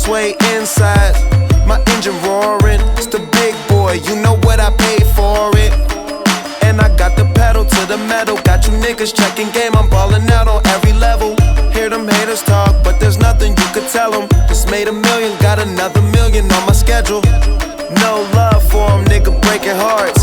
sway inside. My engine roaring, it's the big boy, you know what I paid for it. And I got the pedal to the metal, got you niggas checking game, I'm ballin' out on every level. Hear them haters talk, but there's nothing you could tell them. Just made $1 million, got another $1 million on my schedule. No love for them, nigga breaking hearts.